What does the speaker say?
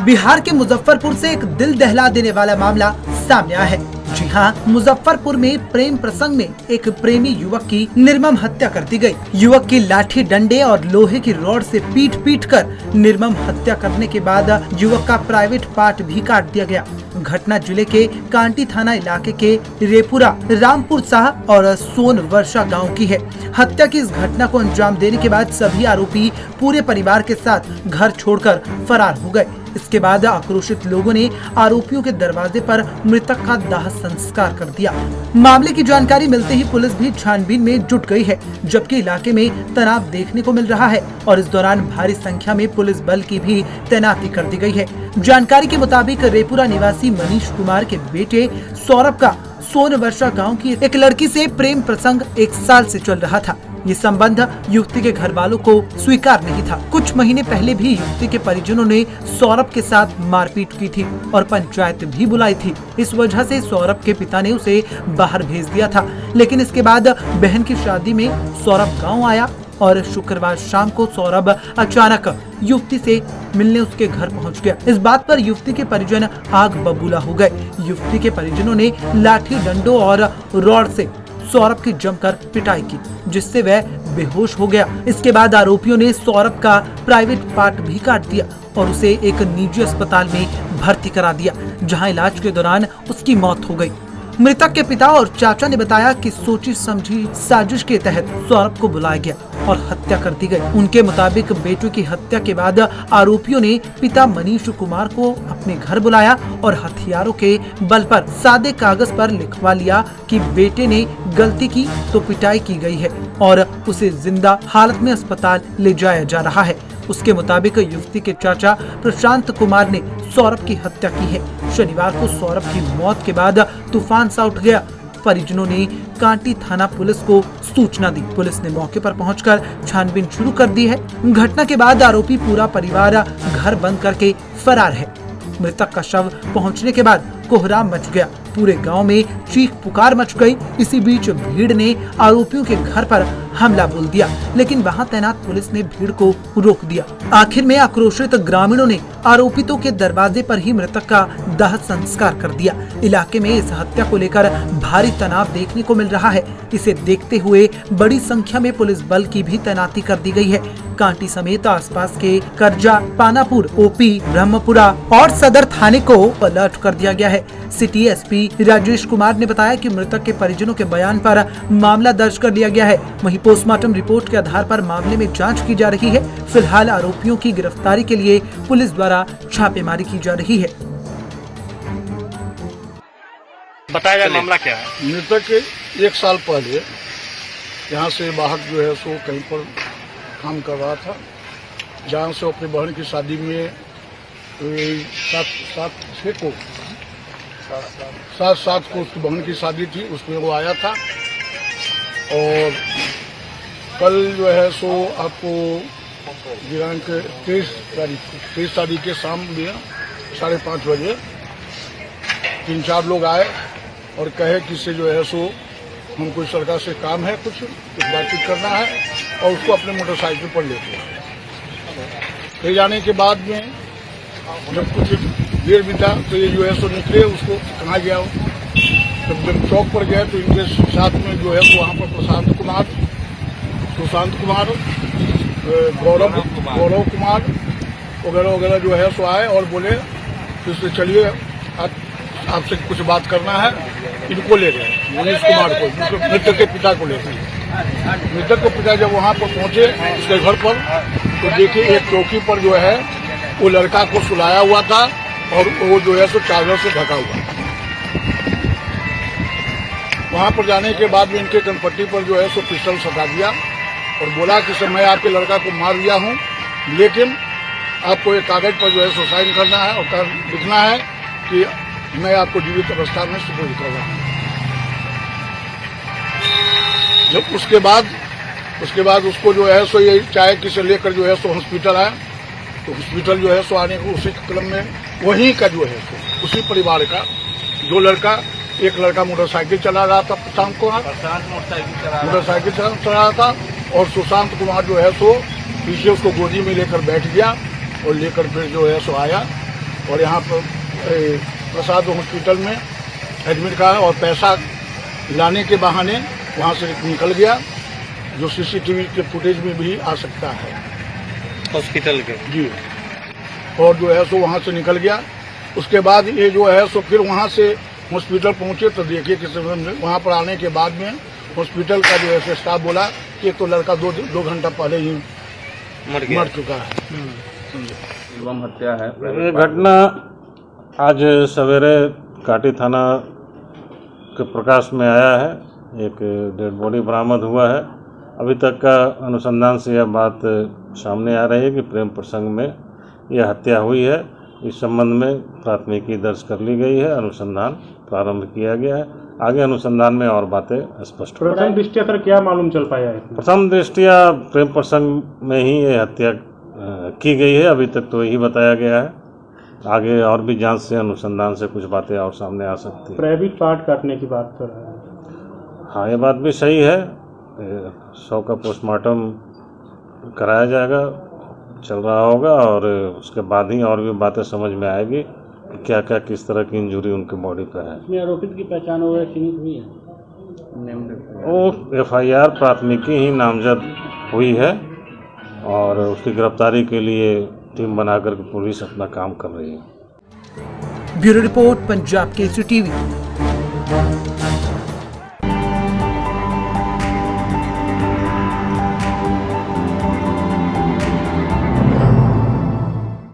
बिहार के मुजफ्फरपुर से एक दिल दहला देने वाला मामला सामने आया है। जी हाँ, मुजफ्फरपुर में प्रेम प्रसंग में एक प्रेमी युवक की निर्मम हत्या कर दी गई। युवक की लाठी डंडे और लोहे की रॉड से पीट कर निर्मम हत्या करने के बाद युवक का प्राइवेट पार्ट भी काट दिया गया। घटना जिले के कांटी थाना इलाके के रेपुरा, रामपुर साह और सोनवर्षा गांव की है। हत्या की इस घटना को अंजाम देने के बाद सभी आरोपी पूरे परिवार के साथ घर छोड़कर फरार हो गए। इसके बाद आक्रोशित लोगों ने आरोपियों के दरवाजे पर मृतक का दाह संस्कार कर दिया। मामले की जानकारी मिलते ही पुलिस भी छानबीन में जुट गई है, जबकि इलाके में तनाव देखने को मिल रहा है और इस दौरान भारी संख्या में पुलिस बल की भी तैनाती कर दी गई है। जानकारी के मुताबिक रेपुरा निवासी मनीष कुमार के बेटे सौरभ का सोनवर्षा गांव की एक लड़की से प्रेम प्रसंग 1 साल से चल रहा था। ये संबंध युवती के घर वालों को स्वीकार नहीं था। कुछ महीने पहले भी युवती के परिजनों ने सौरभ के साथ मारपीट की थी और पंचायत भी बुलाई थी। इस वजह से सौरभ के पिता ने उसे बाहर भेज दिया था। लेकिन इसके बाद बहन की शादी में सौरभ गांव आया और शुक्रवार शाम को सौरभ अचानक युवती से मिलने उसके घर पहुंच गया। इस बात पर युवती के परिजन आग बबूला हो गए। युवती के परिजनों ने लाठी डंडों और रॉड से सौरभ की जमकर पिटाई की, जिससे वह बेहोश हो गया। इसके बाद आरोपियों ने सौरभ का प्राइवेट पार्ट भी काट दिया और उसे एक निजी अस्पताल में भर्ती करा दिया, जहां इलाज के दौरान उसकी मौत हो गई। मृतक के पिता और चाचा ने बताया कि सोची समझी साजिश के तहत सौरभ को बुलाया गया और हत्या कर दी गई। उनके मुताबिक बेटे की हत्या के बाद आरोपियों ने पिता मनीष कुमार को अपने घर बुलाया और हथियारों के बल पर सादे कागज पर लिखवा लिया कि बेटे ने गलती की तो पिटाई की गई है और उसे जिंदा हालत में अस्पताल ले जाया जा रहा है। उसके मुताबिक युवती के चाचा प्रशांत कुमार ने सौरभ की हत्या की है। शनिवार को सौरभ की मौत के बाद तूफान सा उठ गया। परिजनों ने कांटी थाना पुलिस को सूचना दी। पुलिस ने मौके पर पहुंचकर छानबीन शुरू कर दी है। घटना के बाद आरोपी पूरा परिवार घर बंद करके फरार है। मृतक का शव पहुंचने के बाद कोहराम मच गया। पूरे गांव में चीख पुकार मच गई। इसी बीच भीड़ ने आरोपियों के घर पर हमला बोल दिया, लेकिन वहां तैनात पुलिस ने भीड़ को रोक दिया। आखिर में आक्रोशित ग्रामीणों ने आरोपितों के दरवाजे पर ही मृतक का दाह संस्कार कर दिया। इलाके में इस हत्या को लेकर भारी तनाव देखने को मिल रहा है। इसे देखते हुए बड़ी संख्या में पुलिस बल की भी तैनाती कर दी गई है। कांटी समेत आसपास के करजा, पानापुर, ओपी, ब्रह्मपुरा और सदर थाने को अलर्ट कर दिया गया है। सिटी एसपी राजेश कुमार ने बताया कि मृतक के परिजनों के बयान पर मामला दर्ज कर लिया गया है। वहीं पोस्टमार्टम रिपोर्ट के आधार पर मामले में जांच की जा रही है। फिलहाल आरोपियों की गिरफ्तारी के लिए पुलिस द्वारा छापेमारी की जा रही है। बताया जाए मामला क्या है? मृतक 1 साल पहले यहाँ से बाहर जो है सो कहीं पर काम कर रहा था, जहाँ से अपनी बहन की शादी में 7 को उसकी बहन की शादी थी, उसमें वो आया था। और कल जो है सो आपको दिनांक 23 तारीख के शाम में 5:30 बजे 3-4 लोग आए और कहे कि से जो है सो हमको सरकार से काम है, कुछ बातचीत करना है और उसको अपने मोटरसाइकिल पर लेते हैं। ले जाने के बाद में जब कुछ देर बीता तो ये जो है सो निकले, उसको कहाँ गया हो। जब चौक पर गए तो इनके साथ में जो है तो वहाँ पर प्रशांत कुमार, सुशांत कुमार, गौरव कुमार वगैरह वगैरह जो है सो आए और बोले तो चलिए आपसे कुछ बात करना है। इनको ले गए, मनीष कुमार को, मृतक के पिता को ले गए। मृतक के पिता जब वहाँ पर पहुंचे उसके घर पर तो देखिए एक चौकी पर जो है वो लड़का को सुलाया हुआ था और वो जो है सो चादर से ढका हुआ। वहाँ पर जाने के बाद में इनके कनपट्टी पर जो है सो पिस्टल सटा दिया और बोला कि सर मैं आपके लड़का को मार दिया हूँ, लेकिन आपको एक कागज पर जो है सो साइन करना है और लिखना है कि मैं आपको जीवित अवस्था में सुपुर्द कर रहा हूँ। जब उसके बाद उसको जो है सो ये चाय की से लेकर जो है सो हॉस्पिटल आया, तो हॉस्पिटल जो है सो आने को उसी क्रम में वहीं का जो है सो उसी परिवार का एक लड़का मोटरसाइकिल चला रहा था, प्रशांत कुमार मोटरसाइकिल चला रहा था और सुशांत कुमार जो है सो पीछे उसको गोदी में लेकर बैठ गया और लेकर फिर जो है सो आया और यहाँ पर प्रसाद हॉस्पिटल में एडमिट करा और पैसा लाने के बहाने वहाँ से निकल गया, जो सीसीटीवी के फुटेज में भी आ सकता है हॉस्पिटल के। जी। और जो है सो वहाँ से निकल गया। उसके बाद ये जो है सो फिर वहाँ से हॉस्पिटल पहुँचे तो देखिए कि वहाँ पर आने के बाद में हॉस्पिटल का जो है स्टाफ बोला कि तो लड़का दो घंटा पहले ही मर चुका है। निर्मम हत्या है। ये घटना आज सवेरे काटी थाना के प्रकाश में आया है। एक डेड बॉडी बरामद हुआ है। अभी तक का अनुसंधान से यह बात सामने आ रही है कि प्रेम प्रसंग में यह हत्या हुई है। इस संबंध में प्राथमिकी दर्ज कर ली गई है, अनुसंधान प्रारंभ किया गया है। आगे अनुसंधान में और बातें स्पष्ट हो। प्रथम दृष्टया सर क्या मालूम चल पाया है? प्रथम दृष्टया प्रेम प्रसंग में ही ये हत्या की गई है। अभी तक तो यही बताया गया है। आगे और भी जांच से, अनुसंधान से कुछ बातें और सामने आ सकती है। प्राइवेट पार्ट काटने की बात कर रहा है। हाँ, ये बात भी सही है। 100 का पोस्टमार्टम कराया जाएगा, चल रहा होगा और उसके बाद ही और भी बातें समझ में आएगी कि क्या क्या किस तरह की इंजरी उनके बॉडी पर है। इसमें आरोपित की पहचान वगैरह सीमित हुई है? वो FIR प्राथमिकी ही नामजद हुई है और उसकी गिरफ्तारी के लिए टीम बनाकर के पुलिस अपना काम कर रही है। Bureau report, Punjab Kesari TV.